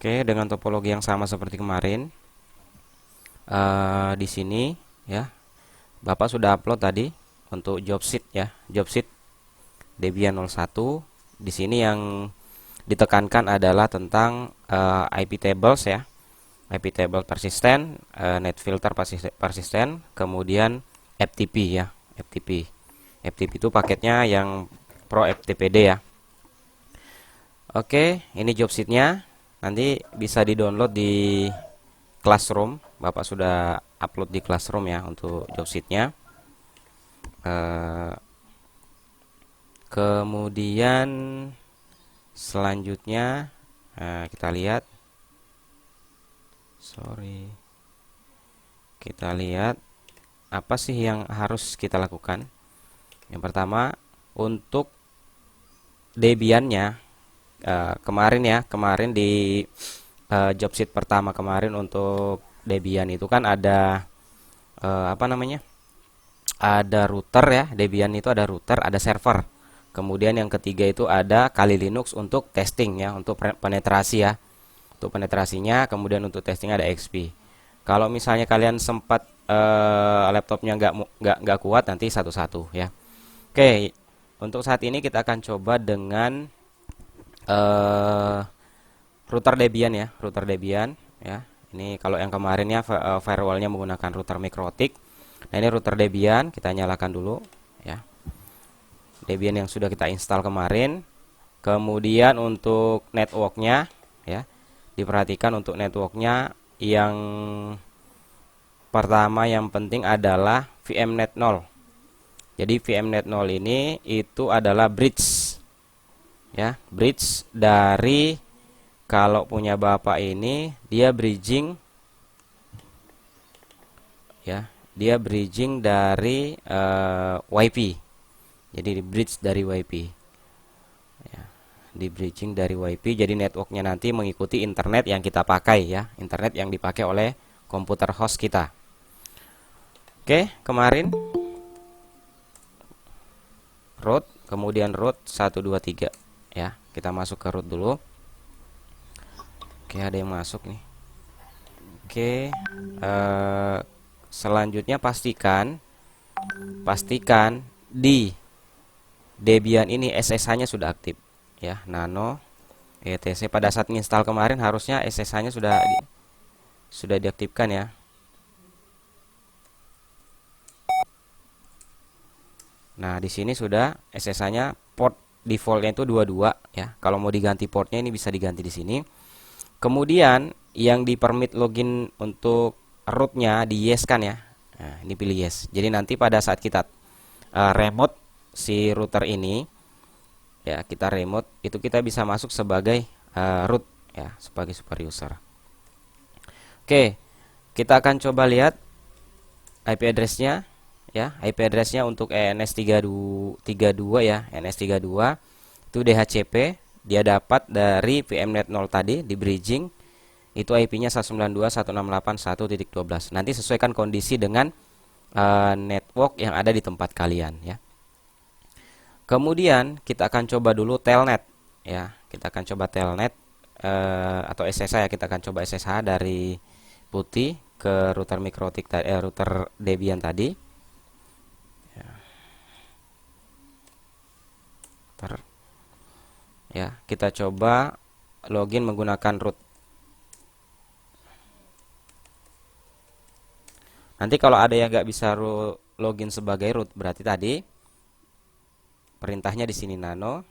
Oke, dengan topologi yang sama seperti kemarin. Di sini ya, Bapak sudah upload tadi untuk job sheet ya, job sheet Debian 01. Di sini yang ditekankan adalah tentang IP tables ya, IP table persisten, net filter persisten, kemudian FTP ya, FTP. FTP itu paketnya yang Pro FTPD ya. Oke, ini job sheetnya. Nanti bisa di-download di Classroom. Bapak sudah upload di Classroom ya untuk job sheetnya. Eh, Kemudian selanjutnya kita lihat, sorry, kita lihat apa sih yang harus kita lakukan. Yang pertama, untuk Debiannya, kemarin ya, kemarin di job sheet pertama kemarin untuk Debian itu kan ada apa namanya, ada router ya. Debian itu ada router, ada server. Kemudian yang ketiga itu ada Kali Linux untuk testing ya, untuk penetrasi ya, untuk penetrasinya. Kemudian untuk testing ada XP. Kalau misalnya kalian sempat laptopnya nggak kuat, nanti satu-satu ya. Oke, untuk saat ini kita akan coba dengan eh, router Debian ya, router Debian ya. Ini kalau yang kemarin ya firewallnya menggunakan router Mikrotik. Nah, ini router Debian, kita nyalakan dulu ya. Debian yang sudah kita install kemarin. Kemudian untuk networknya ya, diperhatikan untuk networknya yang pertama yang penting adalah VMnet 0. Jadi VMnet 0 ini itu adalah bridge ya, bridge dari, kalau punya Bapak ini dia bridging ya, dia bridging dari WiFi. Jadi di bridge dari WiFi ya, di bridging dari WiFi. Jadi networknya nanti mengikuti internet yang kita pakai ya, internet yang dipakai oleh komputer host kita. Oke, kemarin root, kemudian root 123 ya. Kita masuk ke root dulu. Oke, ada yang masuk nih. Oke, selanjutnya pastikan di Debian ini SSH-nya sudah aktif ya, nano etc. Pada saat install kemarin harusnya SSH-nya sudah diaktifkan ya. Nah, di sini sudah SSH-nya, port defaultnya itu 22 ya. Kalau mau diganti portnya ini bisa diganti di sini. Kemudian yang di permit login untuk rootnya di yes kan ya. Nah, ini pilih yes. Jadi nanti pada saat kita remote si router ini ya, kita remote itu kita bisa masuk sebagai root ya, sebagai super user. Oke, kita akan coba lihat IP address-nya ya. IP address-nya untuk ENS32 ya, ENS32 itu DHCP, dia dapat dari VMnet 0 tadi di bridging. Itu IP-nya 192.168.1.12. Nanti sesuaikan kondisi dengan network yang ada di tempat kalian ya. Kemudian kita akan coba dulu telnet ya. Kita akan coba telnet atau SSH ya. Kita akan coba SSH dari putih ke router Mikrotik router Debian tadi. Ya, kita coba login menggunakan root. Nanti kalau ada yang nggak bisa login sebagai root, berarti tadi perintahnya di sini nano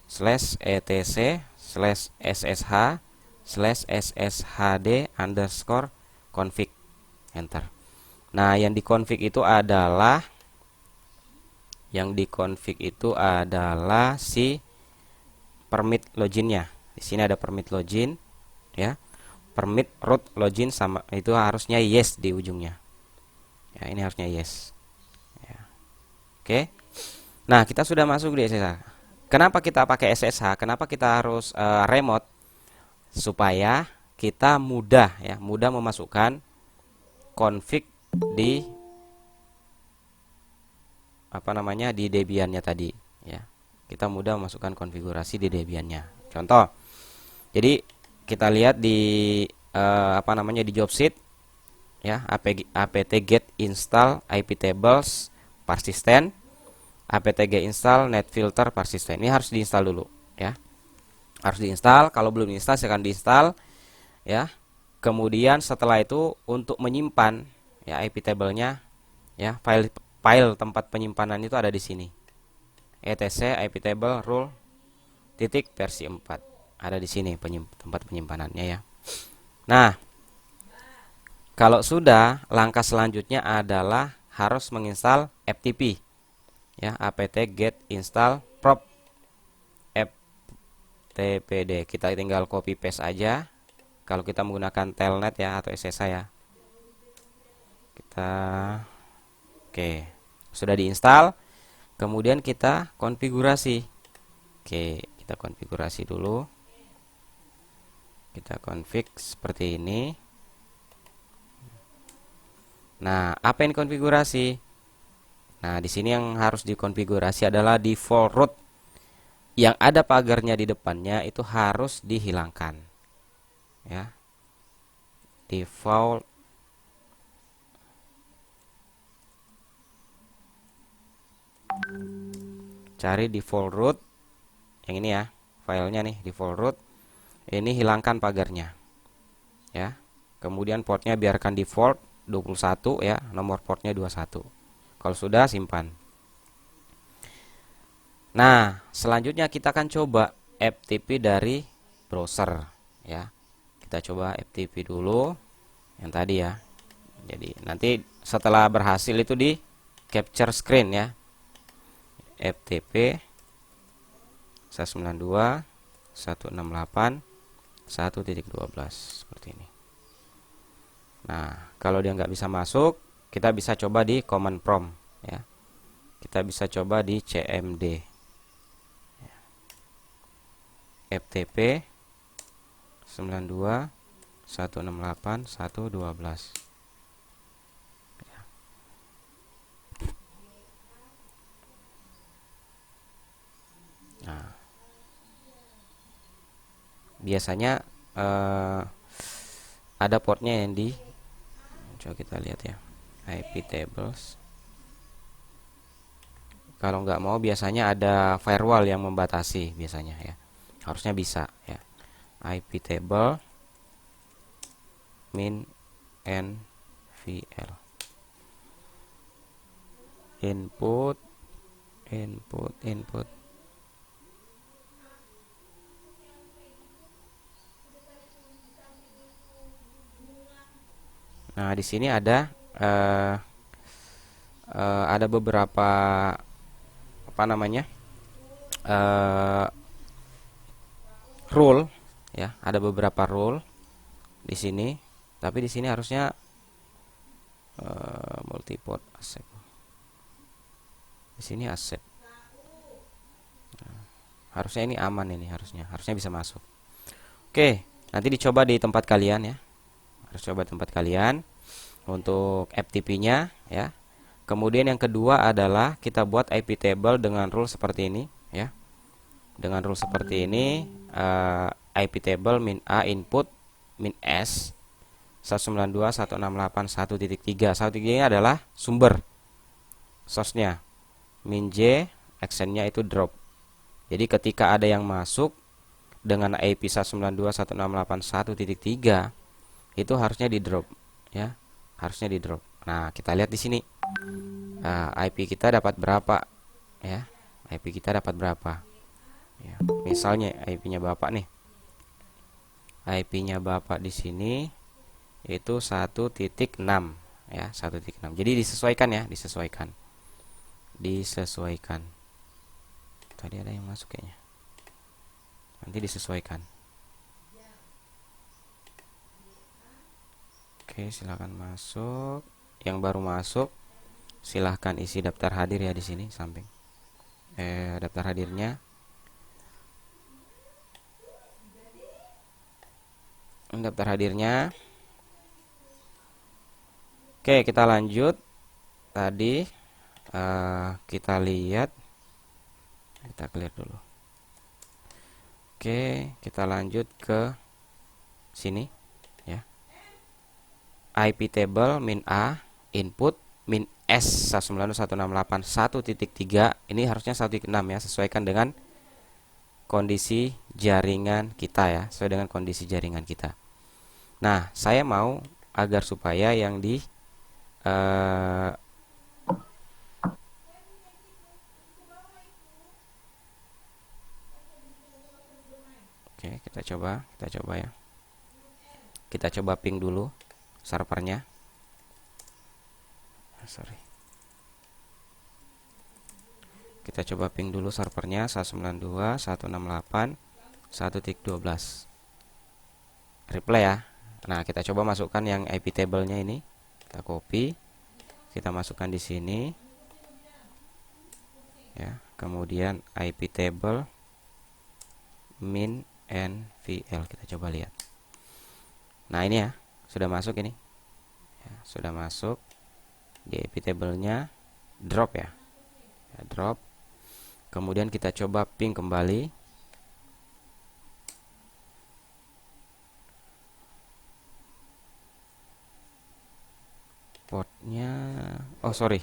/etc/ssh/sshd_config, enter. Nah, yang dikonfig itu adalah si permit loginnya. Di sini ada permit login ya. Permit root login sama itu harusnya yes di ujungnya. Ya, ini harusnya yes. Ya. Oke. Nah, kita sudah masuk di SSH. Kenapa kita pakai SSH? Kenapa kita harus remote? Supaya kita mudah ya, mudah memasukkan config di apa namanya, di Debiannya tadi ya. Kita mudah memasukkan konfigurasi di Debiannya. Contoh. Jadi kita lihat di apa namanya, di job sheet ya, apt get install ip tables persistent, apt get install net filter persistent. Ini harus diinstal dulu ya. Harus diinstal. Kalau belum diinstal silahkan diinstal ya. Kemudian setelah itu untuk menyimpan ya IP table-nya ya, file tempat penyimpanan itu ada di sini. etc IP table rule titik versi 4. Ada di sini tempat penyimpanannya ya. Nah, kalau sudah, langkah selanjutnya adalah harus menginstal ftp ya, apt get install prop ftpd. Kita tinggal copy paste aja. Kalau kita menggunakan telnet ya atau SSH ya. Kita oke, sudah diinstal. Kemudian kita konfigurasi. Oke, kita konfigurasi dulu. Kita config seperti ini. Nah, apa yang konfigurasi? Nah, di sini yang harus dikonfigurasi adalah default root. Yang ada pagarnya di depannya itu harus dihilangkan. Ya. Default cari default root yang ini ya, filenya nih default root. Ini hilangkan pagarnya ya. Kemudian portnya biarkan default 21 ya, nomor portnya 21. Kalau sudah, simpan. Nah, selanjutnya kita akan coba FTP dari browser ya. Kita coba FTP dulu yang tadi ya. Jadi nanti setelah berhasil itu di capture screen ya. FTP 192.168.1.12 seperti ini. Nah, kalau dia nggak bisa masuk, kita bisa coba di command prompt ya. Kita bisa coba di cmd ftp 192.168.1.12. Nah, biasanya ada portnya yang di, coba kita lihat ya, IP tables. Kalau nggak mau biasanya ada firewall yang membatasi biasanya ya. Harusnya bisa ya. IP table min nvl input input. Nah, di sini ada beberapa apa namanya rule ya, ada beberapa rule di sini. Tapi di sini harusnya multiport accept. Di sini accept. Nah, harusnya ini aman, ini harusnya bisa masuk. Oke, nanti dicoba di tempat kalian ya. Harus coba tempat kalian untuk FTP-nya ya. Kemudian yang kedua adalah kita buat IP table dengan rule seperti ini ya. Dengan rule seperti ini, IP table min a input min s 192.168.1.3. 1.3 ini adalah sumber source-nya. Min j actionnya itu drop. Jadi ketika ada yang masuk dengan IP 192.168.1.3 itu harusnya di drop ya, harusnya di drop. Nah, kita lihat di sini IP kita dapat berapa ya, IP kita dapat berapa ya. Misalnya IP-nya Bapak nih, IP-nya Bapak di sini itu 1.6 ya, 1.6. Jadi disesuaikan ya, disesuaikan. Tadi ada yang masuk kayaknya, nanti disesuaikan. Oke, silahkan masuk. Yang baru masuk, silahkan isi daftar hadir ya di sini samping. Daftar hadirnya. Daftar hadirnya. Oke, kita lanjut. Tadi kita lihat, kita clear dulu. Oke, kita lanjut ke sini ya. IP table min A input min S 192.168.1.3 ini harusnya 1.6 ya, sesuaikan dengan kondisi jaringan kita ya, sesuai dengan kondisi jaringan kita. Nah, saya mau agar supaya yang di oke, kita coba ya. Kita coba ping dulu servernya. Sorry. Kita coba ping dulu servernya 192.168.1.12. Replay ya. Nah, kita coba masukkan yang IP table-nya ini. Kita copy. Kita masukkan di sini. Ya, kemudian IP table min nvl, kita coba lihat. Nah, ini ya, sudah masuk ini. Ya, sudah masuk di IP table-nya, drop ya. Ya, drop. Kemudian kita coba ping kembali. Portnya, oh sorry,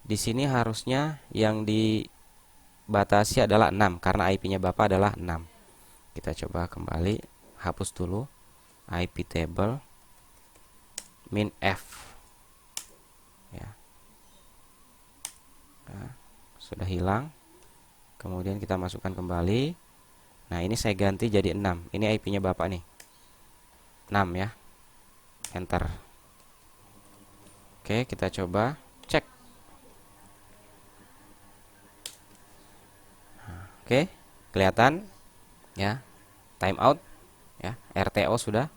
di sini harusnya yang dibatasi adalah 6 karena IP-nya Bapak adalah 6. Kita coba kembali, hapus dulu IP table min F ya. Nah, sudah hilang. Kemudian kita masukkan kembali. Nah, ini saya ganti jadi 6. Ini IP-nya Bapak nih, 6 ya. Enter. Oke, kita coba cek. Oke, kelihatan ya, timeout ya, RTO sudah.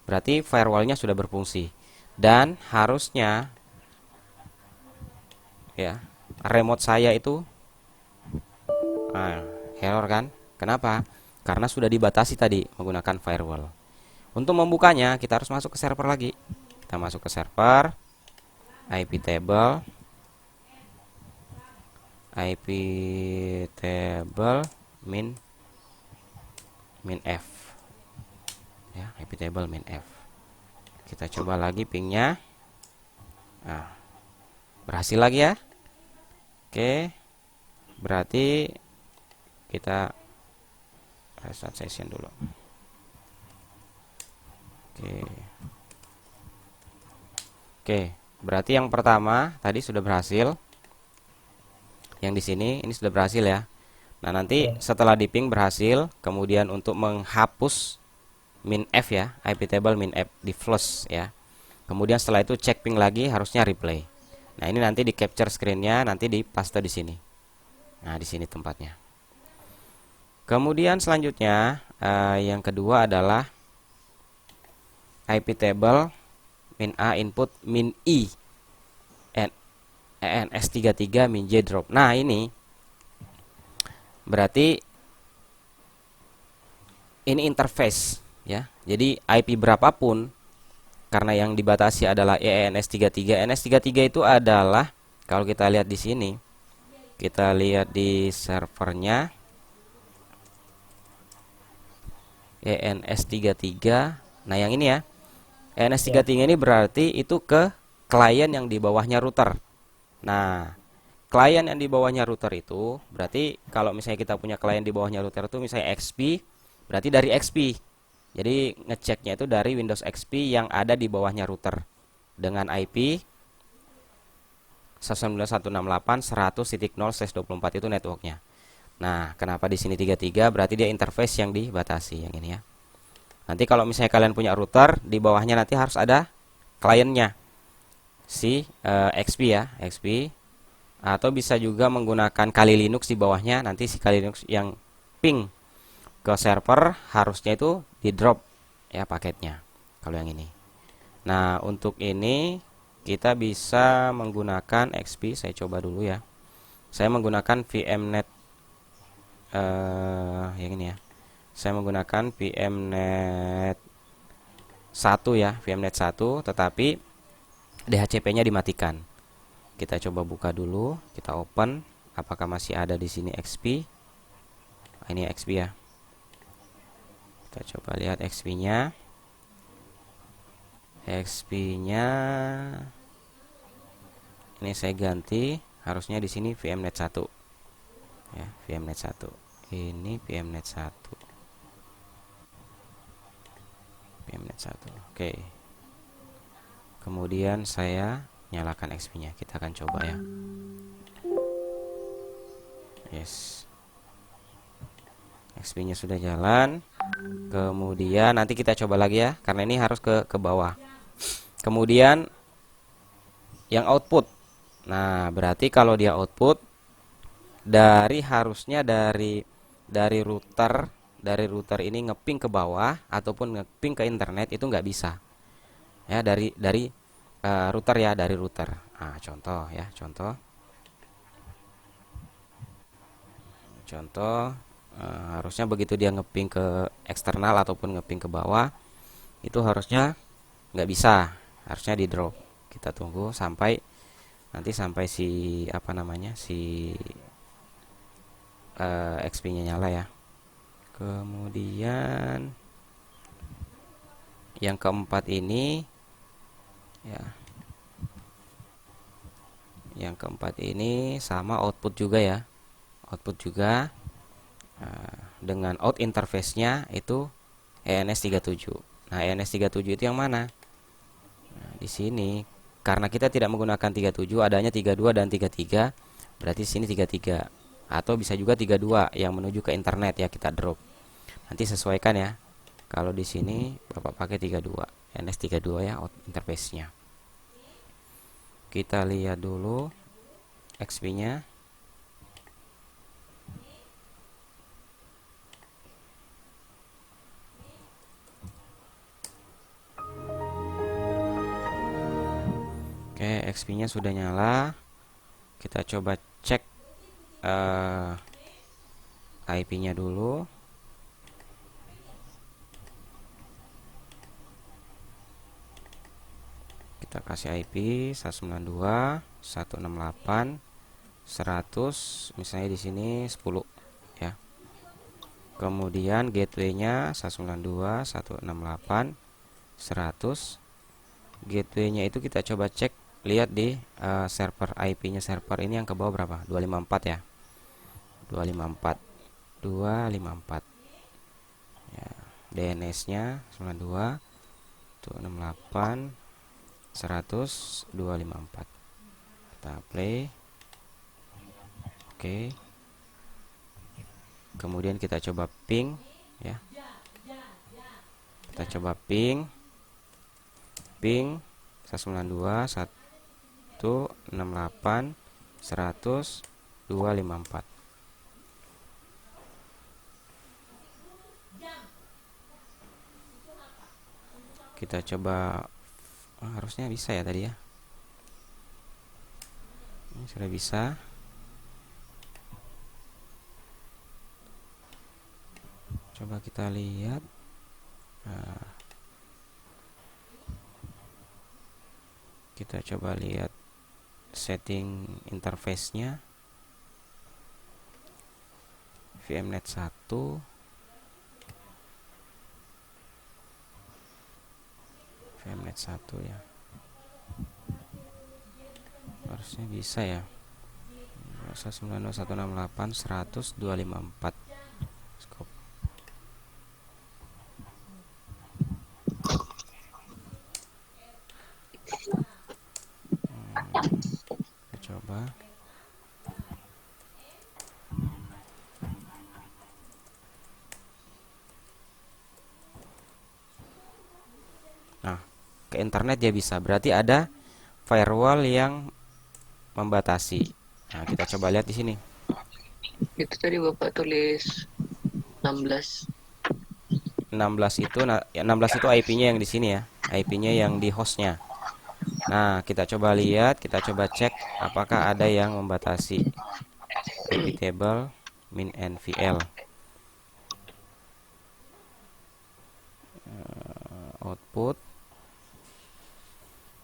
Berarti firewallnya sudah berfungsi. Dan harusnya ya, remote saya itu error kan? Kenapa? Karena sudah dibatasi tadi menggunakan firewall. Untuk membukanya kita harus masuk ke server lagi. Kita masuk ke server, IP table min F ya, IP table min F. Kita coba lagi pingnya. Nah, berhasil lagi ya. Oke, berarti kita restart session dulu. Oke, berarti yang pertama tadi sudah berhasil. Yang di sini ini sudah berhasil ya. Nah, nanti setelah di ping berhasil, kemudian untuk menghapus min F ya, IP table min F di flush ya. Kemudian setelah itu cek ping lagi, harusnya replay. Nah, ini nanti di capture screen-nya, nanti di paste di sini. Nah, di sini tempatnya. Kemudian selanjutnya yang kedua adalah IP table min A input min I ENS33 min J drop. Nah, ini berarti ini interface ya. Jadi IP berapapun, karena yang dibatasi adalah ENS33. ENS33 itu adalah, kalau kita lihat di sini, kita lihat di servernya ENS33. Nah, yang ini ya, ENS33 ini berarti itu ke klien yang di bawahnya router. Nah, klien yang di bawahnya router itu berarti kalau misalnya kita punya klien di bawahnya router itu misalnya XP, berarti dari XP. Jadi ngeceknya itu dari Windows XP yang ada di bawahnya router dengan IP 192.168.100.0/24 itu networknya. Nah, kenapa di sini 33? Berarti dia interface yang dibatasi yang ini ya. Nanti kalau misalnya kalian punya router, di bawahnya nanti harus ada kliennya si XP ya, XP. Atau bisa juga menggunakan Kali Linux di bawahnya, nanti si Kali Linux yang ping ke server harusnya itu di drop ya paketnya kalau yang ini. Nah, untuk ini kita bisa menggunakan XP. Saya coba dulu ya. Saya menggunakan VMnet yang ini ya. Saya menggunakan VMnet 1 ya, VMnet 1, tetapi DHCP-nya dimatikan. Kita coba buka dulu, kita open, apakah masih ada di sini XP? Nah, ini XP ya. Kita coba lihat XP-nya. XP-nya ini saya ganti, harusnya di sini VMnet 1 ya, VMnet 1. Ini VMnet 1. VMnet 1. Oke. Kemudian saya nyalakan XP-nya. Kita akan coba ya. Yes. XP-nya sudah jalan. Kemudian nanti kita coba lagi ya, karena ini harus ke bawah. Kemudian yang output. Nah, berarti kalau dia output harusnya dari router ini ngeping ke bawah ataupun ngeping ke internet itu nggak bisa. Ya, dari router ya, dari router. Nah, contoh ya, contoh. Harusnya begitu dia ngeping ke eksternal ataupun ngeping ke bawah, itu harusnya nggak bisa, harusnya di drop. Kita tunggu sampai nanti sampai si apa namanya si XP-nya nyala ya. Kemudian yang keempat ini ya, yang keempat ini sama output juga ya, output juga dengan out interface-nya itu ENS37. Nah, ENS37 itu yang mana? Nah, di sini karena kita tidak menggunakan 37, adanya 32 dan 33, berarti sini 33 atau bisa juga 32 yang menuju ke internet ya, kita drop. Nanti sesuaikan ya. Kalau di sini Bapak pakai 32, ENS32 ya out interface-nya. Kita lihat dulu XP-nya. Oke, XP-nya sudah nyala. Kita coba cek IP-nya dulu. Kita kasih IP 192.168.100, misalnya di sini 10 ya. Kemudian gateway-nya 192.168.100. Gateway-nya itu kita coba cek, lihat di server IP-nya, server ini yang ke bawah berapa? 254 ya. 254 ya. DNS-nya 92.168.100.254. Kita play. Oke. Kemudian kita coba ping ya. Kita coba ping 192.168.100.254. Kita coba, harusnya bisa ya tadi ya. Ini sudah bisa. Coba kita lihat. Kita coba lihat setting interface-nya. VMnet 1. VMnet 1 ya. Harusnya bisa ya. 192.168.100.254. Scope. Kita coba. Nah, ke internet dia bisa. Berarti ada firewall yang membatasi. Nah, kita coba lihat di sini. Itu tadi Bapak tulis 16. 16 itu 16 itu IP-nya yang di sini ya. IP-nya yang di hostnya. Nah, kita coba lihat, kita coba cek apakah ada yang membatasi IP table min NVL. Output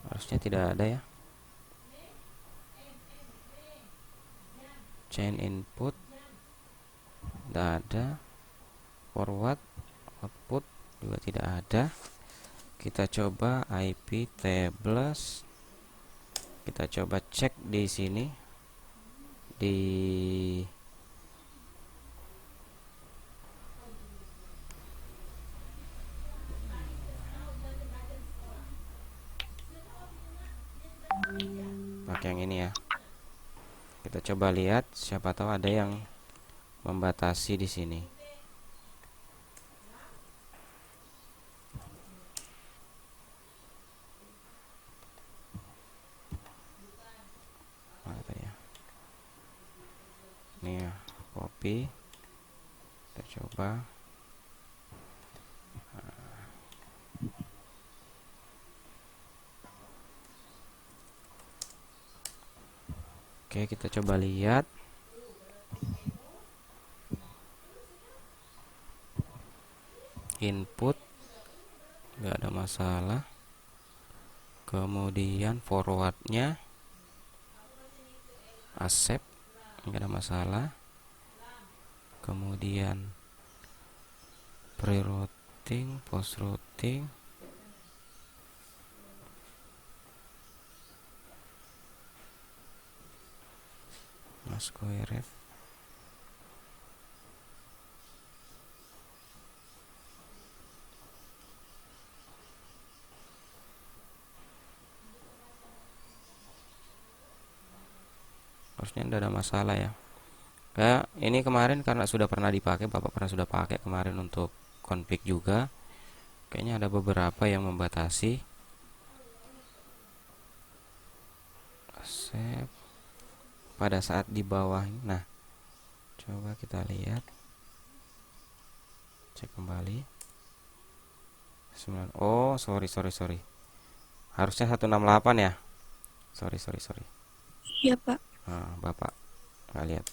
harusnya tidak ada ya. Chain input tidak ada. Forward output juga tidak ada. Kita coba IP tables, kita coba cek di sini di pakai yang ini ya. Kita coba lihat, siapa tahu ada yang membatasi di sini. Mana tadi ya? Ini ya, copy. Kita coba. Oke, kita coba lihat. Input nggak ada masalah. Kemudian forwardnya accept, nggak ada masalah. Kemudian pre-routing, post-routing, square. Harusnya tidak ada masalah ya. Ya, ini kemarin karena sudah pernah dipakai, Bapak pernah sudah pakai kemarin untuk config juga. Kayaknya ada beberapa yang membatasi. Save pada saat di bawah. Nah, coba kita lihat. Cek kembali. Oh, sorry. Harusnya 168 ya. Sorry. Iya, Pak. Nah, Bapak nggak lihat.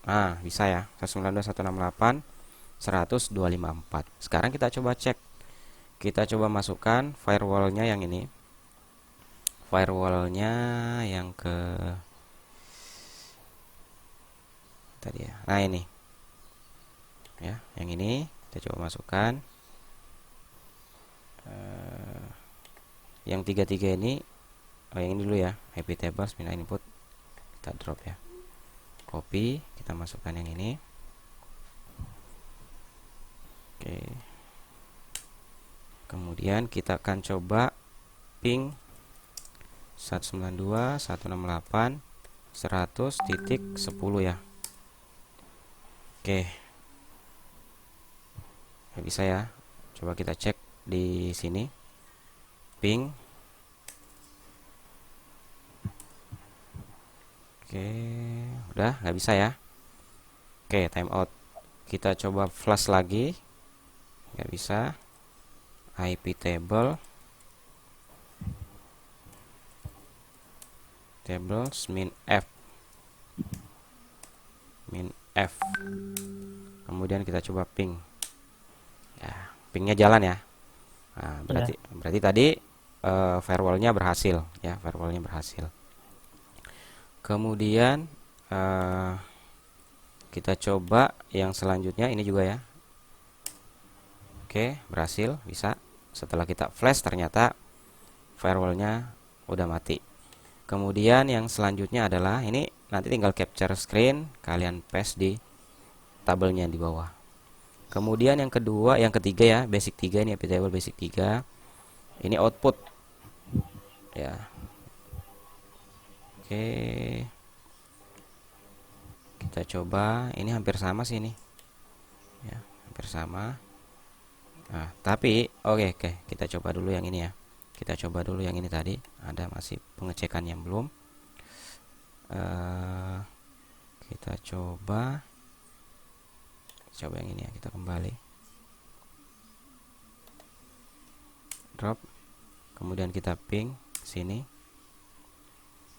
Ah, bisa ya. 192, 168, 100, 254. Sekarang kita coba cek. Kita coba masukkan firewallnya yang ini. Firewallnya yang ke tadi ya. Nah, ini. Ya, yang ini kita coba masukkan. Yang tiga ini, yang ini dulu ya. IP tables minta input. Kita drop ya. Copy, kita masukkan yang ini. Oke. Kemudian kita akan coba ping 192, 168, 100.10 ya. Oke. Ya, bisa ya. Coba kita cek di sini. Ping. Oke, udah nggak bisa ya. Oke, timeout. Kita coba flash lagi. Nggak bisa. IP table. Tables min F. Kemudian kita coba ping. Ya, pingnya jalan ya. Nah, berarti tadi firewallnya berhasil ya, firewallnya berhasil. Kemudian kita coba yang selanjutnya ini juga ya. Oke, berhasil, bisa. Setelah kita flash ternyata firewallnya udah mati. Kemudian yang selanjutnya adalah ini, nanti tinggal capture screen, kalian paste di tabelnya di bawah. Kemudian yang kedua, yang ketiga ya, basic 3 ini IP table basic 3. Ini output. Ya. Oke. Kita coba, ini hampir sama sih ini. Ya, hampir sama. Nah, tapi oke, kita coba dulu yang ini ya. Kita coba dulu yang ini tadi. Ada masih pengecekan yang belum. Kita coba yang ini ya. Kita kembali. Drop. Kemudian kita ping sini.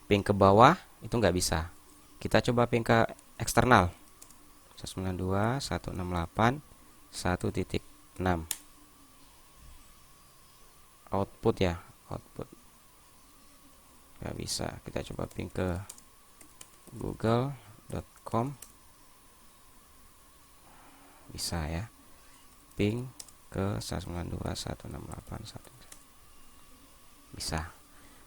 Ping ke bawah itu nggak bisa. Kita coba ping ke eksternal. 192, 168, 1.6. Output ya, output nggak bisa. Kita coba ping ke google.com, bisa ya. Ping ke 192, 168, 1. bisa.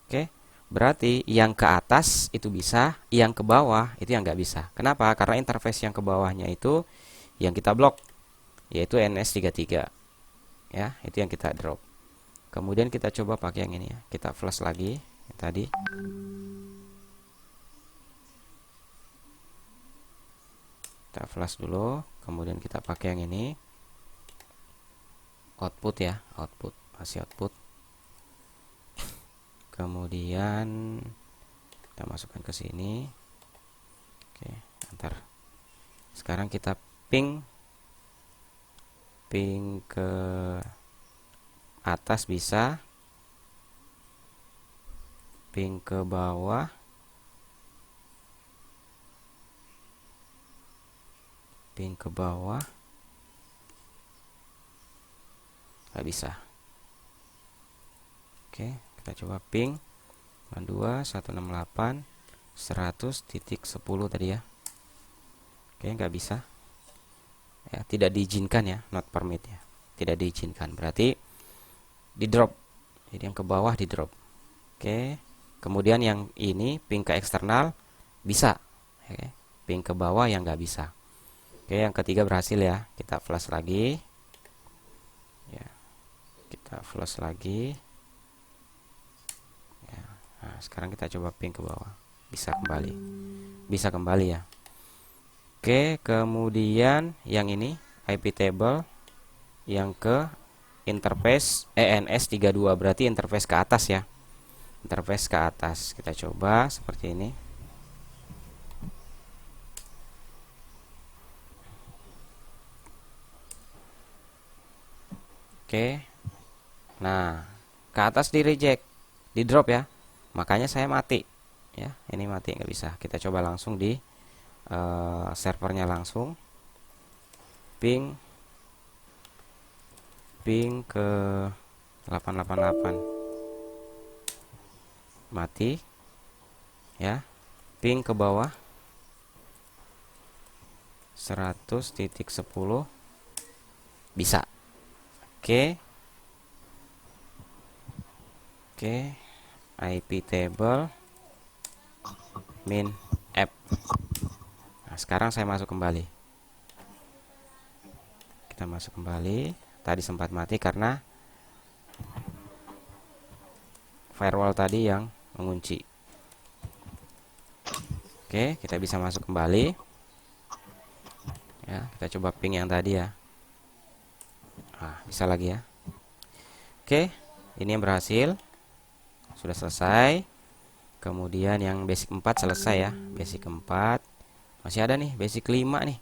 Oke, berarti yang ke atas itu bisa, yang ke bawah itu yang nggak bisa. Kenapa? Karena interface yang ke bawahnya itu yang kita blok, yaitu NS33. Ya, itu yang kita drop. Kemudian kita coba pakai yang ini ya. Kita flash lagi yang tadi. Kita flash dulu, kemudian kita pakai yang ini. Output ya, output, masih output. Kemudian kita masukkan ke sini. Oke, antar. Sekarang kita ping ke atas bisa, ping ke bawah, ping ke bawah, nggak bisa. Oke, kita coba ping 2.168.100.10 tadi ya. Oke, nggak bisa ya, tidak diizinkan ya, not permit ya, tidak diizinkan, berarti di drop. Jadi yang ke bawah di drop. Oke, kemudian yang ini ping ke eksternal bisa. Oke, ping ke bawah yang nggak bisa. Oke, yang ketiga berhasil ya. Kita flash lagi ya, kita flash lagi ya. Nah, sekarang kita coba ping ke bawah, bisa kembali, bisa kembali ya. Oke, kemudian yang ini IP table yang ke interface ENS32, berarti interface ke atas ya. Interface ke atas. Kita coba seperti ini. Oke. Nah, ke atas di reject, di drop ya. Makanya saya mati. Ya, ini mati nggak bisa. Kita coba langsung di servernya langsung. Ping ke 888 mati ya. Ping ke bawah 100.10 bisa. Oke, IP table min app. Nah, sekarang saya masuk kembali. Kita masuk kembali. Tadi sempat mati karena firewall tadi yang mengunci. Oke, kita bisa masuk kembali. Ya, kita coba ping yang tadi ya. Nah, bisa lagi ya. Oke, ini yang berhasil. Sudah selesai. Kemudian yang basic 4 selesai ya. Basic 4. Masih ada nih basic 5 nih.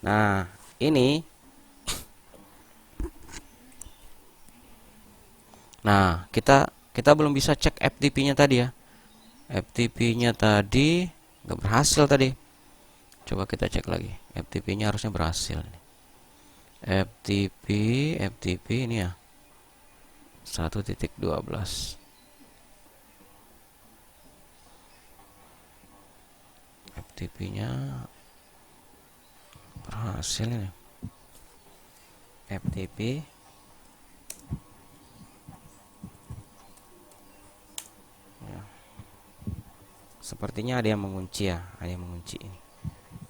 Nah, ini. Nah, kita belum bisa cek FTP-nya tadi ya. FTP-nya tadi nggak berhasil tadi. Coba kita cek lagi. FTP-nya harusnya berhasil nih. FTP ini ya. 1.12. FTP-nya berhasil ini. FTP ya. Sepertinya ada yang mengunci ya, ada yang mengunci ini.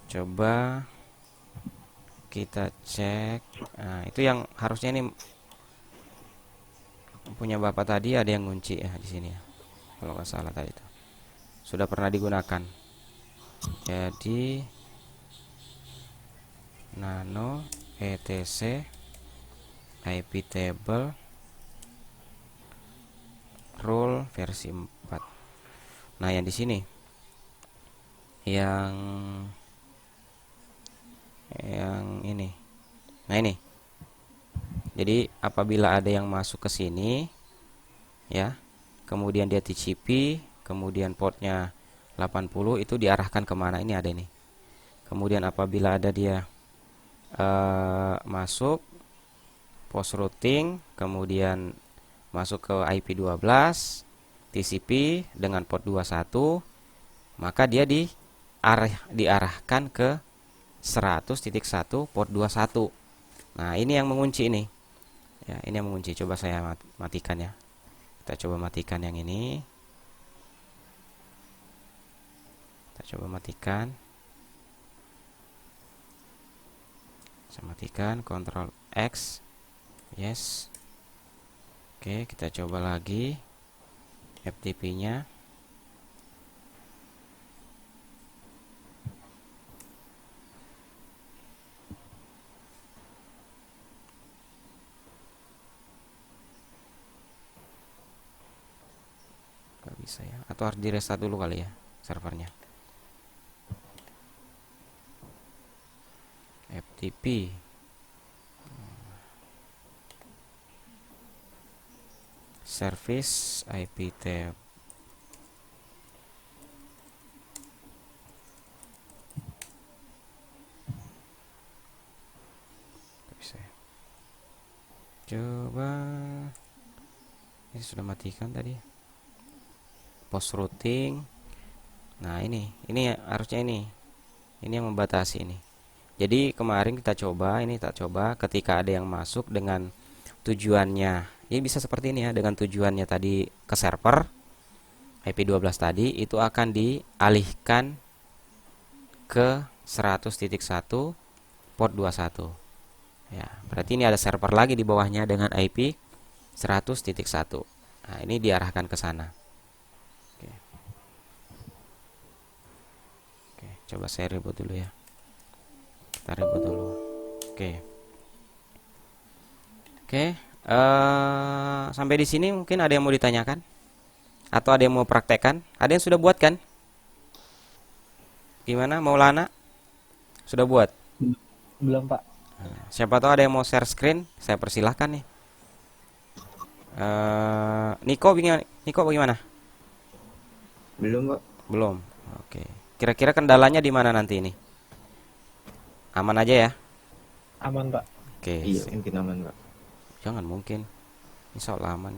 Coba kita cek. Nah, itu yang harusnya ini punya Bapak tadi, ada yang ngunci ya di sini ya. Kalau nggak salah tadi itu sudah pernah digunakan. Jadi nano etc IP table rule versi 4. Nah, yang di sini yang ini. Nah, ini. Jadi apabila ada yang masuk ke sini ya, kemudian dia TCP, kemudian portnya 80, itu diarahkan kemana? Ini ada ini. Kemudian apabila ada dia masuk post routing, kemudian masuk ke IP 12 TCP dengan port 21, maka dia diarahkan ke 100.1 port 21. Nah, ini yang mengunci ini. Ya, ini yang mengunci. Coba saya matikan ya. Kita coba matikan yang ini. Kita coba matikan. Saya matikan, Ctrl X. Yes. Oke, kita coba lagi FTP-nya. Gak bisa ya, atau harus di restart dulu kali ya servernya. FTP service IP tab. Bisa ya? Coba, ini sudah matikan tadi. Post routing. Nah, ini harusnya ini yang membatasi ini. Jadi kemarin kita coba, ketika ada yang masuk dengan tujuannya, ini bisa seperti ini ya, dengan tujuannya tadi ke server IP12 tadi, itu akan dialihkan ke 100.1 port 21. Ya, berarti ini ada server lagi di bawahnya dengan IP 100.1. Nah, ini diarahkan ke sana. Oke, coba saya reboot dulu ya. Kita reboot dulu. Oke, sampai di sini mungkin ada yang mau ditanyakan atau ada yang mau praktekkan? Ada yang sudah buat kan? Gimana, Maulana? Sudah buat? Belum, Pak. Siapa tahu ada yang mau share screen, saya persilahkan nih. Niko bagaimana? Belum, Pak. Belum. Oke. Kira-kira kendalanya di mana nanti ini? Aman aja ya? Aman, Pak. Oke. Iya, mungkin aman, Pak. Jangan mungkin. Insya Allah aman.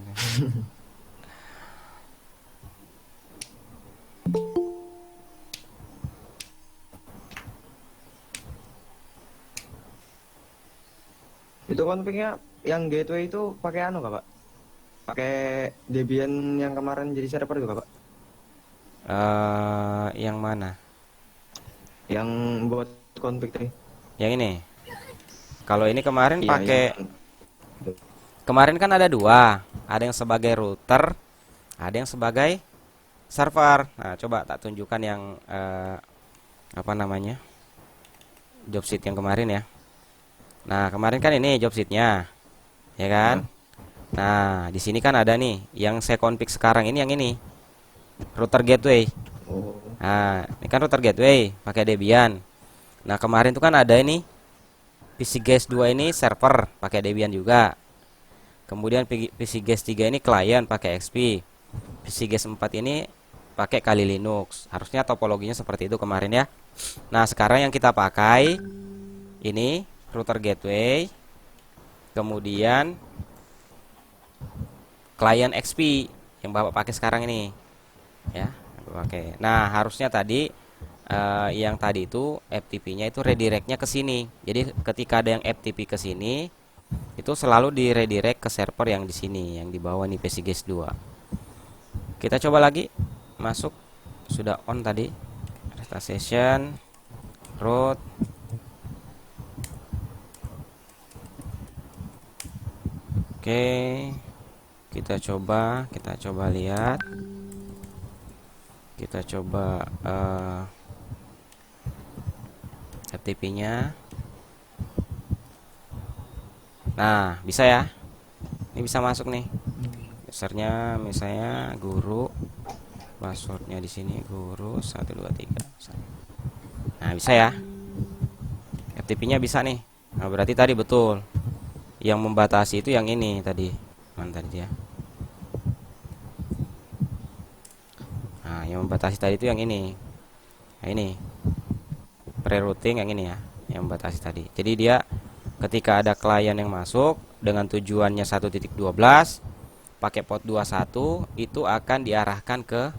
Itu konfignya yang gateway itu pakai anu nggak, Pak? Pakai Debian yang kemarin jadi server juga, Pak? Yang mana? Yang buat config tadi. Yang ini. Kalau ini kemarin Iya, pakai, yang- kemarin kan ada dua, ada yang sebagai router, ada yang sebagai server. Nah, coba tak tunjukkan yang apa namanya, job sheet yang kemarin ya. Nah, kemarin kan ini job sheetnya, ya kan? Nah, di sini kan ada nih, yang saya config sekarang ini yang ini, router gateway. Oh, Nah, ini kan router gateway pakai Debian. Nah, kemarin tuh kan ada ini PCGuest 2 ini server pakai Debian juga. Kemudian PCGuest 3 ini klien pakai XP. PCGuest 4 ini pakai Kali Linux. Harusnya topologinya seperti itu kemarin ya. Nah, sekarang yang kita pakai ini router gateway, kemudian klien XP yang Bapak pakai sekarang ini. Ya, Bapak pakai. Nah, harusnya tadi yang tadi itu FTP-nya itu redirectnya ke sini. Jadi ketika ada yang FTP ke sini, itu selalu di redirect ke server yang di sini, yang di bawah nih PCGuest 2. Kita coba lagi masuk, sudah on tadi. Restart session, root. Oke, kita coba lihat. Kita coba FTP-nya. Nah, bisa ya. Ini bisa masuk nih. Usernya misalnya guru. Passwordnya di sini guru 123. Nah, bisa ya. FTP-nya bisa nih. Nah, berarti tadi betul. Yang membatasi itu yang ini tadi. Mana tadi ya? Nah, yang membatasi tadi itu yang ini. Nah, ini. Pre-routing yang ini ya, yang membatasi tadi. Jadi dia ketika ada klien yang masuk dengan tujuannya 1.12 pakai port 21, itu akan diarahkan ke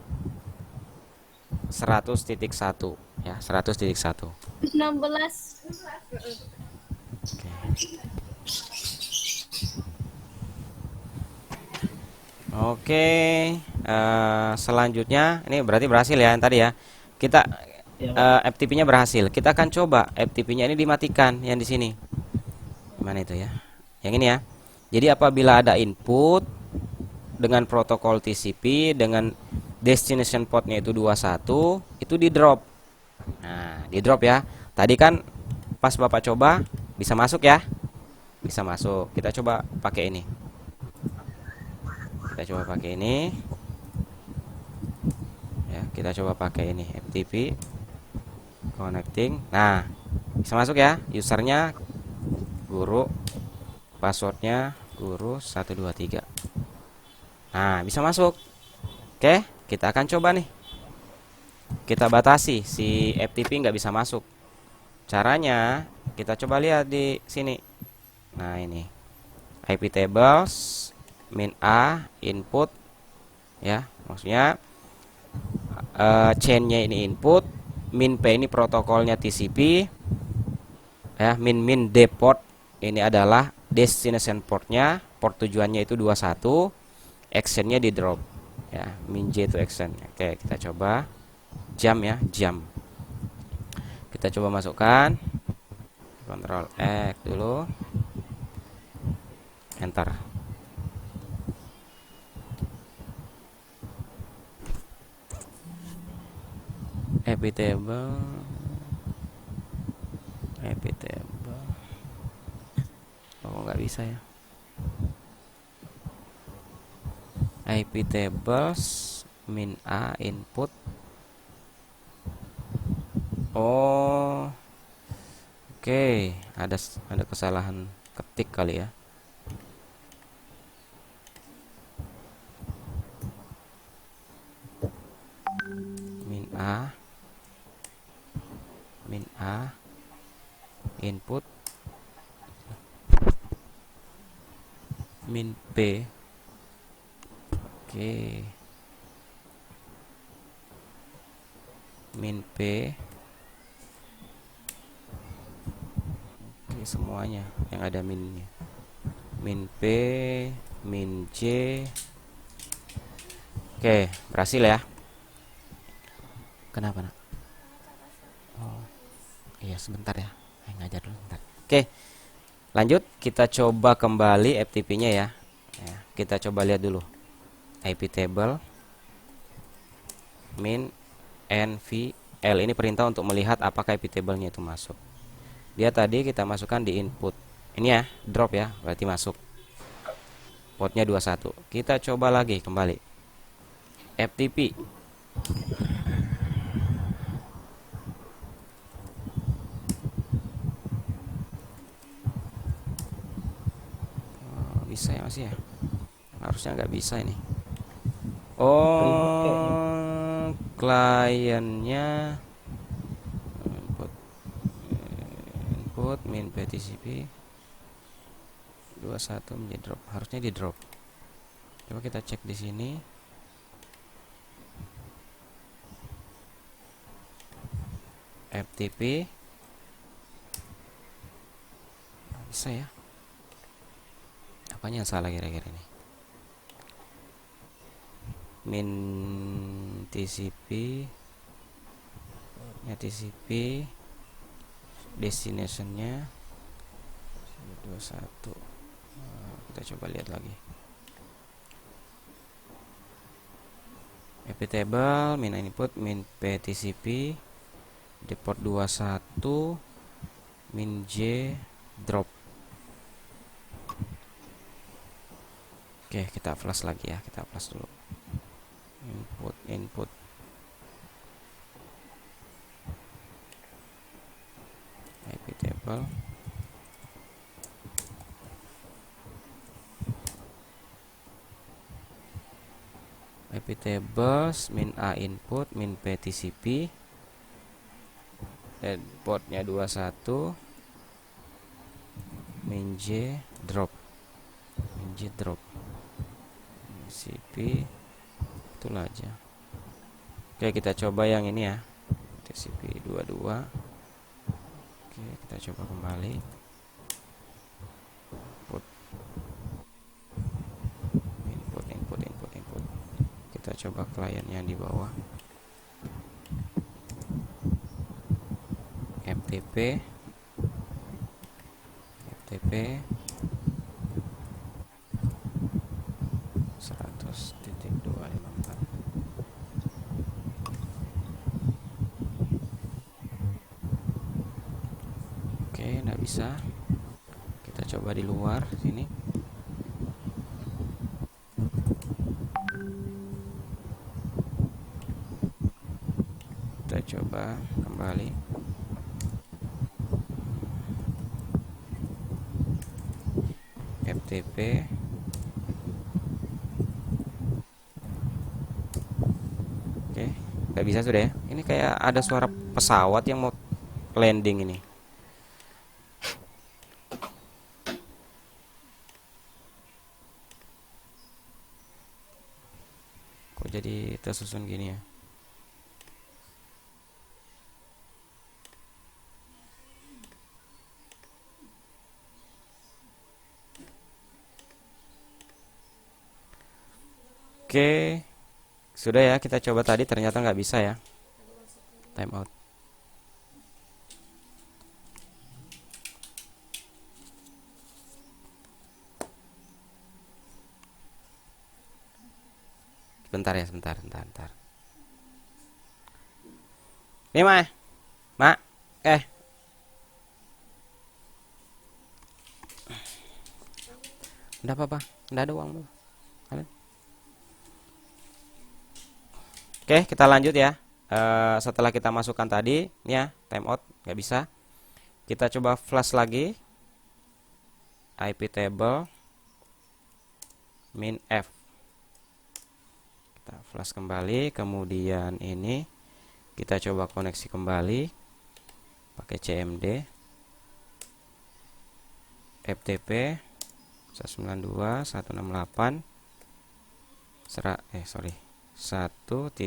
100.1 ya, 100.1. 16. Oke. Oke, selanjutnya ini berarti berhasil ya yang tadi ya. Kita Ya, Pak. FTP-nya berhasil. Kita akan coba FTP-nya ini dimatikan yang di sini. Mana itu ya? Yang ini ya. Jadi apabila ada input dengan protokol TCP dengan destination portnya itu 21, itu di drop. Nah, di drop ya. Tadi kan pas Bapak coba bisa masuk ya? Bisa masuk. Kita coba pakai ini. Kita coba pakai ini. Ya, kita coba pakai ini FTP connecting. Nah, bisa masuk ya. Usernya guru, passwordnya guru 123. Nah, bisa masuk. Oke, kita akan coba nih. Kita batasi si FTP nggak bisa masuk. Caranya kita coba lihat di sini. Nah, ini IP tables min A input ya, maksudnya chainnya ini input, min P ini protokolnya TCP ya, min D port ini adalah destination portnya, port tujuannya itu 21, actionnya di drop ya, min J itu action. Oke, kita coba jam ya, jam. Kita coba masukkan, Ctrl X dulu, enter. Epitable, epitable. Oh, nggak bisa ya. IP tables min A input. Oh, oke, ada kesalahan ketik kali ya. Min A input min P. Oke, min P. Oke, semuanya yang ada minnya. Min P, min J. Oke, berhasil ya. Kenapa nak? Oh, iya sebentar ya. Ngajar dulu bentar. Oke, lanjut kita coba kembali FTP-nya ya. Ya, kita coba lihat dulu. IP table min nvl ini perintah untuk melihat apakah IP table-nya itu masuk. Dia tadi kita masukkan di input. Ini ya, drop ya, berarti masuk. Portnya 21. Kita coba lagi kembali. FTP. Oh, bisa ya masih ya? Harusnya nggak bisa ini. Oh, kliennya input min PTCP 21 menjadi drop. Harusnya di drop. Coba kita cek di sini. FTP bisa ya? Apanya yang salah kira-kira ini? Min TCP ya, TCP destinationnya 21. Kita coba lihat lagi. IP table min input min PTCP di port 21 min J drop. Oke, kita flash lagi ya, kita flash dulu. Input IP table IP tables min A input min PTCP dan portnya 21 min J drop, min J drop TCP itulah aja. Oke, kita coba yang ini ya, TCP 22. Oke, kita coba kembali input input input input Kita coba klien yang di bawah. FTP, FTP 100.254. Oke, nggak bisa. Kita coba di luar sini. Kita coba kembali. FTP. Oke, nggak bisa sudah ya. Ini kayak ada suara pesawat yang mau landing ini. Kok jadi tersusun gini ya? Oke, sudah ya, kita coba tadi ternyata nggak bisa ya. Time out. Bentar ya, sebentar. Ini mah, mak, enggak apa-apa, enggak ada uang Mbak. Kalian. Oke, kita lanjut ya. Setelah kita masukkan tadi, ini ya, time out, nggak bisa. Kita coba flash lagi. IP table min F. Kita flash kembali, kemudian ini kita coba koneksi kembali pakai CMD FTP 192.168 1.12.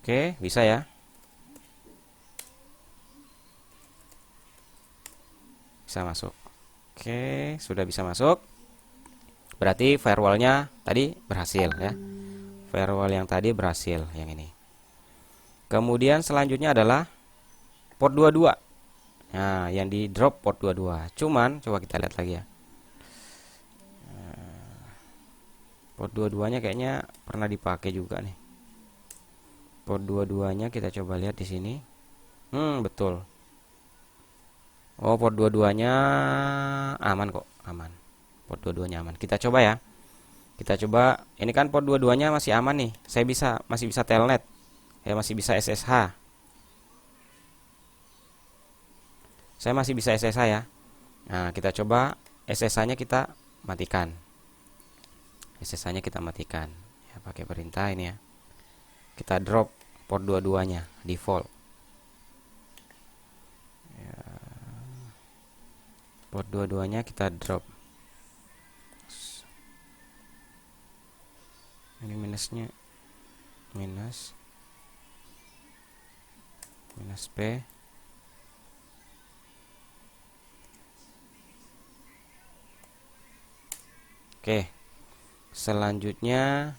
Oke, bisa ya. Bisa masuk. Oke, sudah bisa masuk. Berarti firewallnya tadi berhasil ya. Firewall yang tadi berhasil, yang ini. Kemudian selanjutnya adalah port 22. Nah, yang di drop port 22. Cuman coba kita lihat lagi ya. Port 22-nya kayaknya pernah dipakai juga nih. Port 22-nya kita coba lihat di sini. Betul. Oh, port 22-nya aman kok, aman. Port 22-nya aman. Kita coba ya. Kita coba, ini kan port 22-nya masih aman nih. Saya masih bisa telnet. Ya, masih bisa SSH. Saya masih bisa SSH ya. Nah, kita coba SSH-nya kita matikan. SSH-nya kita matikan. Ya, pakai perintah ini ya. Kita drop port 22-nya default. Ya. Port 22-nya kita drop. Ini minusnya minus P. Oke, selanjutnya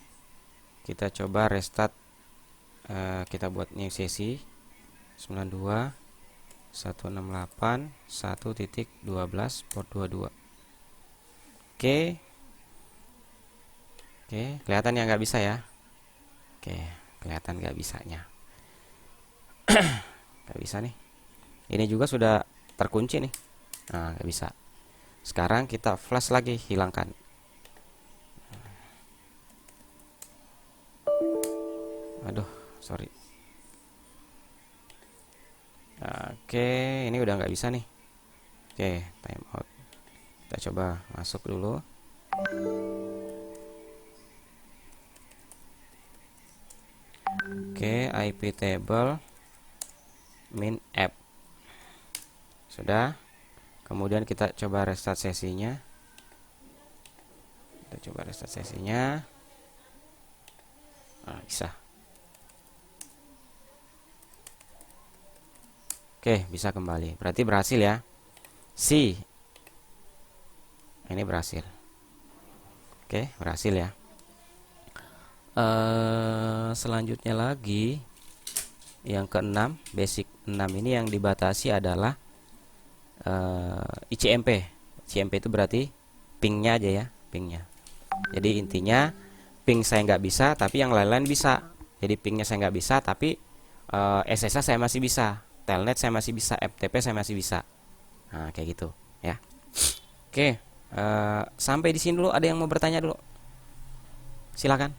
kita coba restart. Kita buat new sesi 92.168.1.12 port 22. Oke, kelihatan ya nggak bisa ya. Oke, kelihatan nggak bisanya. Nggak bisa nih. Ini juga sudah terkunci nih. Nah, nggak bisa. Sekarang kita flash lagi, hilangkan. Aduh, sorry. Oke, ini udah nggak bisa nih. Oke, time out. Kita coba masuk dulu. Oke, IP table min app. Sudah. Kemudian kita coba restart sesinya. Nah, bisa. Oke, bisa kembali. Berarti berhasil ya. Ini berhasil. Oke, berhasil ya. Selanjutnya lagi yang keenam, basic 6 ini yang dibatasi adalah ICMP. ICMP itu berarti pingnya aja ya, pingnya. Jadi intinya ping saya nggak bisa, tapi yang lain-lain bisa. Jadi pingnya saya nggak bisa, tapi SSH saya masih bisa, telnet saya masih bisa, FTP saya masih bisa. Nah, kayak gitu ya. Oke, sampai di sini dulu. Ada yang mau bertanya dulu? Silakan.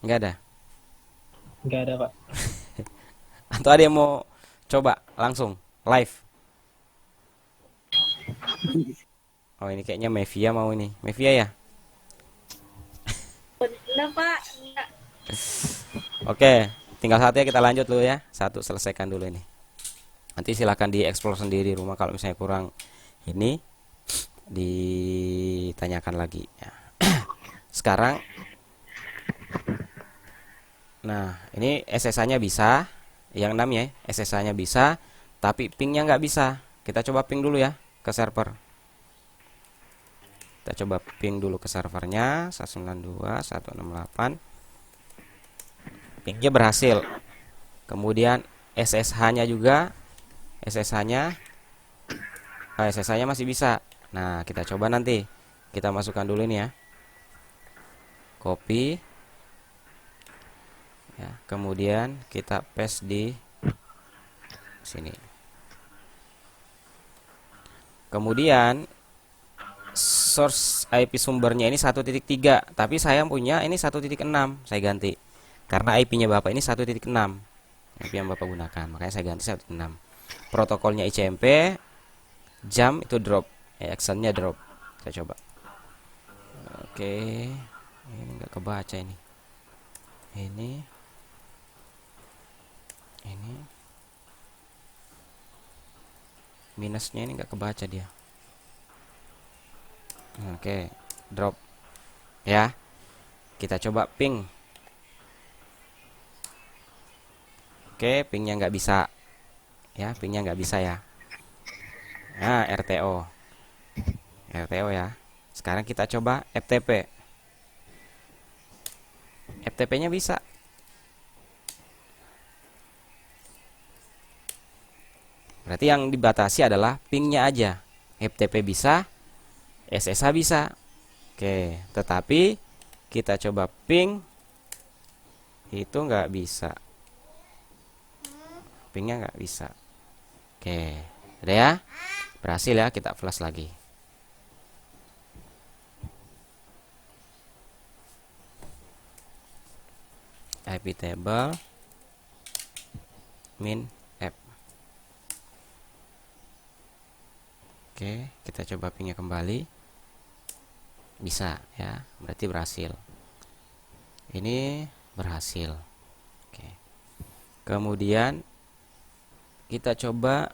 Nggak ada? Nggak ada, Pak. Atau ada yang mau coba langsung live? Oh, ini kayaknya Mevia mau ini. Mevia ya? Enggak, Pak. Enggak. Oke, tinggal satu ya, kita lanjut dulu ya. Satu selesaikan dulu ini. Nanti silahkan dieksplor sendiri di rumah. Kalau misalnya kurang ini, ditanyakan lagi ya. Sekarang, nah ini SSH-nya bisa, yang 6 ya, SSH-nya bisa, tapi pingnya nggak bisa. Kita coba ping dulu ya ke server. Kita coba ping dulu ke servernya 192.168. Pingnya berhasil. Kemudian SSH-nya juga, SSH-nya masih bisa. Nah, kita coba nanti. Kita masukkan dulu ini ya. Copy. Ya, kemudian kita paste di sini. Kemudian source IP sumbernya ini 1.3, tapi saya punya ini 1.6, saya ganti. Karena IP-nya Bapak ini 1.6. IP yang Bapak gunakan, makanya saya ganti 1.6. Protokolnya ICMP, jam itu drop, action-nya drop. Saya coba. Oke. Ini nggak kebaca ini. Ini minusnya ini nggak kebaca dia. Oke, drop ya. Kita coba ping. Oke, pingnya nggak bisa ya, pingnya nggak bisa ya. Nah, RTO ya. Sekarang kita coba FTP. FTP-nya bisa. Berarti yang dibatasi adalah pingnya aja. FTP bisa, SSH bisa. Oke, tetapi kita coba ping itu nggak bisa. Pingnya nggak bisa. Oke, udah ya, berhasil ya. Kita flash lagi. IP table min app. Oke, kita coba pingnya kembali. Bisa ya, berarti berhasil. Ini berhasil. Oke. Kemudian kita coba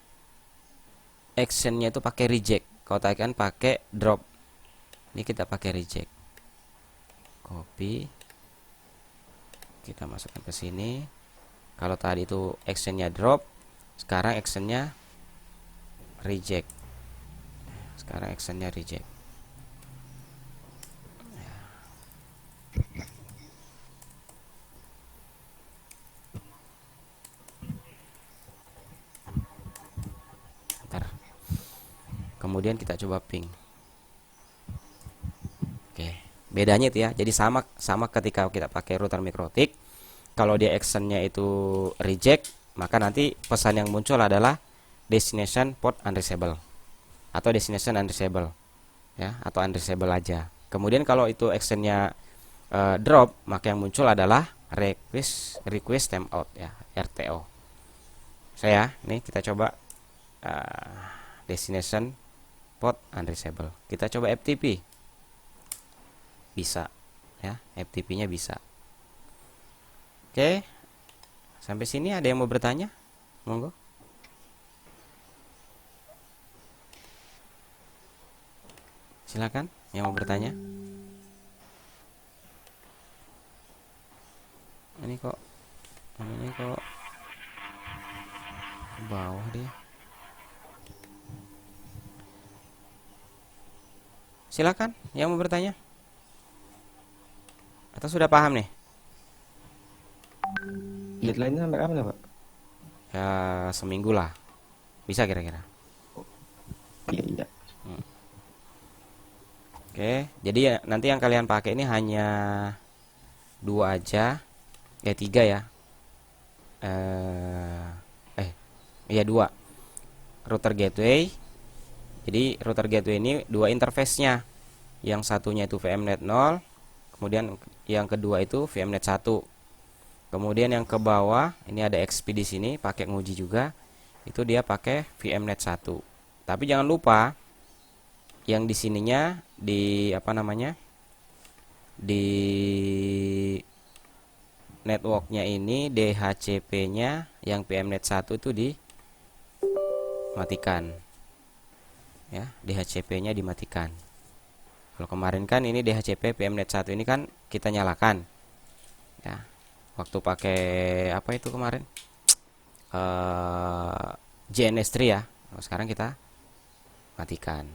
actionnya itu pakai reject. Kalau tadi kan pakai drop. Ini kita pakai reject. Copy. Kita masukkan ke sini. Kalau tadi itu actionnya drop, sekarang actionnya reject. Sekarang actionnya reject. Ntar. Kemudian kita coba ping. Oke, bedanya itu ya. Jadi sama ketika kita pakai router mikrotik. Kalau dia actionnya itu reject, maka nanti pesan yang muncul adalah destination port unreachable atau destination unreachable ya, atau unreachable aja. Kemudian kalau itu actionnya drop, maka yang muncul adalah request timeout ya, RTO. Saya nih kita coba destination port unreachable. Kita coba FTP. Bisa ya, FTP-nya bisa. Oke. Sampai sini ada yang mau bertanya? Monggo. Silakan yang mau bertanya. Ini kok ke bawah dia. Silakan yang mau bertanya. Atau sudah paham nih? Deadline-nya sampai kapan ya, Pak? Ya, seminggu lah. Bisa kira-kira. Iya, iya. Oke, jadi ya, nanti yang kalian pakai ini hanya dua aja, tiga ya. Eh, iya dua. Router gateway. Jadi router gateway ini dua interface-nya. Yang satunya itu VMnet 0, kemudian yang kedua itu VMnet 1. Kemudian yang ke bawah ini ada XP di sini pakai nguji juga. Itu dia pakai VMnet 1. Tapi jangan lupa yang di sininya di apa namanya? Di networknya ini DHCP-nya yang VMnet 1 itu dimatikan. Ya, DHCP-nya dimatikan. Kalau kemarin kan ini DHCP VMnet 1 ini kan kita nyalakan. Ya. Waktu pakai apa itu kemarin? JNS3 ya. Nah, sekarang kita matikan.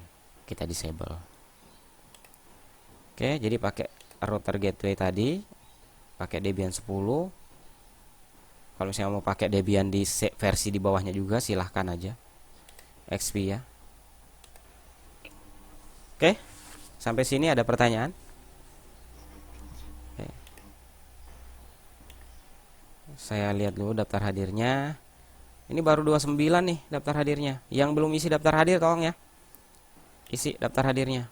Kita disable. Oke, jadi pakai router gateway tadi, pakai Debian 10. Kalau misalnya mau pakai Debian di versi di bawahnya juga silahkan aja. XP ya. Oke, sampai sini ada pertanyaan? Oke. Saya lihat dulu daftar hadirnya. Ini baru 29 nih daftar hadirnya. Yang belum isi daftar hadir tolong ya. Isi daftar hadirnya.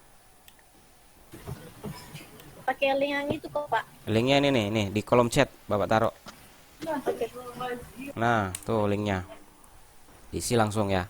Pakai link yang itu kok, Pak. Linknya ini nih di kolom chat Bapak taruh. Oke. Nah, tuh linknya. Isi langsung ya.